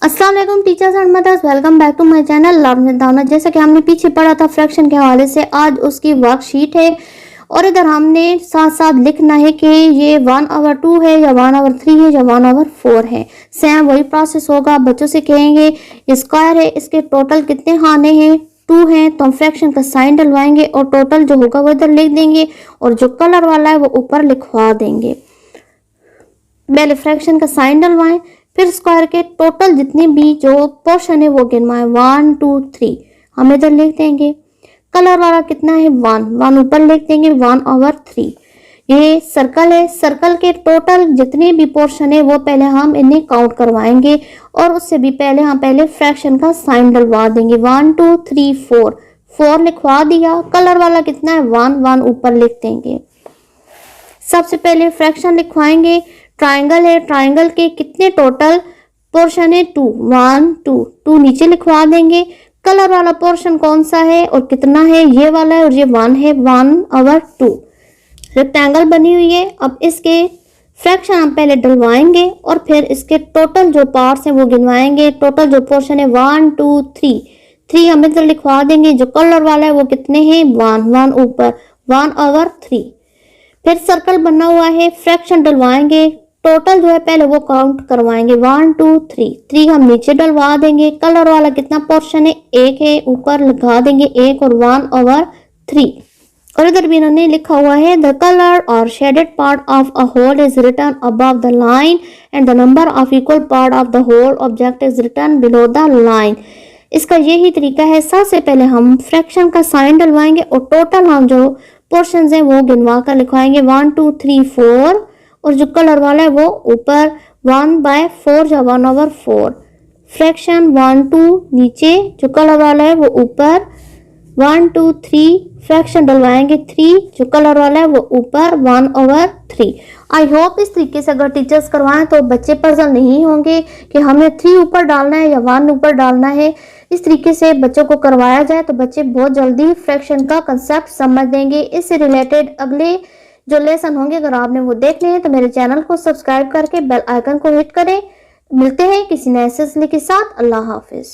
अस्सलाम वालेकुम teachers and mothers, welcome back to my channel learn with Dana. जैसा कि हमने पीछे पढ़ा था फ्रैक्शन के हवाले से, आज उसकी वर्कशीट है और इधर हमने साथ साथ लिखना है कि ये 1/2 है या 1/3 है या 1/4 है। सेम वही प्रोसेस होगा। बच्चों से कहेंगे स्क्वायर है, इसके टोटल कितने खाने हैं, 2 हैं, तो हम फ्रैक्शन का साइन डलवाएंगे और टोटल जो होगा वो इधर लिख देंगे और जो कलर वाला है वो ऊपर लिखवा देंगे। पहले फ्रैक्शन का साइन डलवाएं, फिर स्क्वायर के टोटल जितने भी जो पोर्शन है वो गिनवाएं, 1 2 3 हम इधर लिख देंगे। कलर वाला कितना है, 1 ऊपर लिख देंगे 1/3। ये सर्कल है, सर्कल के टोटल जितने भी पोर्शन है वो पहले हम इन्हें काउंट करवाएंगे और उससे भी पहले हम पहले फ्रैक्शन का साइन डलवा देंगे। 1 2 3 4 लिखवा दिया। कलर वाला कितना है, 1 ऊपर लिख देंगे। सबसे पहले फ्रैक्शन लिखवाएंगे। ट्राइंगल है, ट्राइंगल के कितने टोटल पोर्शन है, 2 1 2 नीचे लिखवा देंगे। कलर वाला पोर्शन कौन सा है और कितना है, ये वाला है और ये 1 है, 1/2। रेक्टेंगल बनी हुई है। अब इसके फ्रैक्शन हम पहले डलवाएंगे और फिर इसके टोटल जो पार्ट्स हैं वो गिनवाएंगे। टोटल जो पोर्शन है 1 2 3 हम इधर लिखवा देंगे। जो कलर वाला है वो कितने हैं, 1 ऊपर, 1/3। फिर सर्कल बना हुआ है, फ्रैक्शन डलवाएंगे। टोटल जो है पहले वो काउंट करवाएंगे, 1 2 3 हम नीचे डलवा देंगे। कलर वाला कितना पोर्शन है, 1 है, ऊपर लिखा देंगे 1 और 1/3। और इधर भी इन्होंने लिखा हुआ है, the colour or shaded part of a whole is written above the line and the number of equal part of the whole object is written below the line. इसका यही तरीका है। सबसे पहले हम फ्रैक्शन का साइन डलवाएंगे और टोटल हम जो पोर्शंस हैं वो गिनवा कर लिखवाएंगे, 1 2 3 4 और जो कलर वाला है वो ऊपर 1/4 या 1/4। फ्रैक्शन 1 2 नीचे, जो कलर वाला है वो ऊपर, 1 2 3 फ्रैक्शन डलवाएंगे 3, जो कलर वाला है वो ऊपर 1/3। आई होप इस तरीके से अगर टीचर्स करवाएं तो बच्चे पजल नहीं होंगे कि हमें 3 ऊपर डालना है या 1 ऊपर डालना है। इस तरीके से बच्चों को करवाया जाए तो बच्चे बहुत जल्दी फ्रैक्शन का कंसेप्ट समझ देंगे। इससे रिलेटेड अगले जो लेसन होंगे अगर आपने वो देखने हैं तो मेरे चैनल को सब्सक्राइब करके बेल आइकन को हिट करें। मिलते हैं किसी नए सिलसिले के साथ। अल्लाह हाफिज।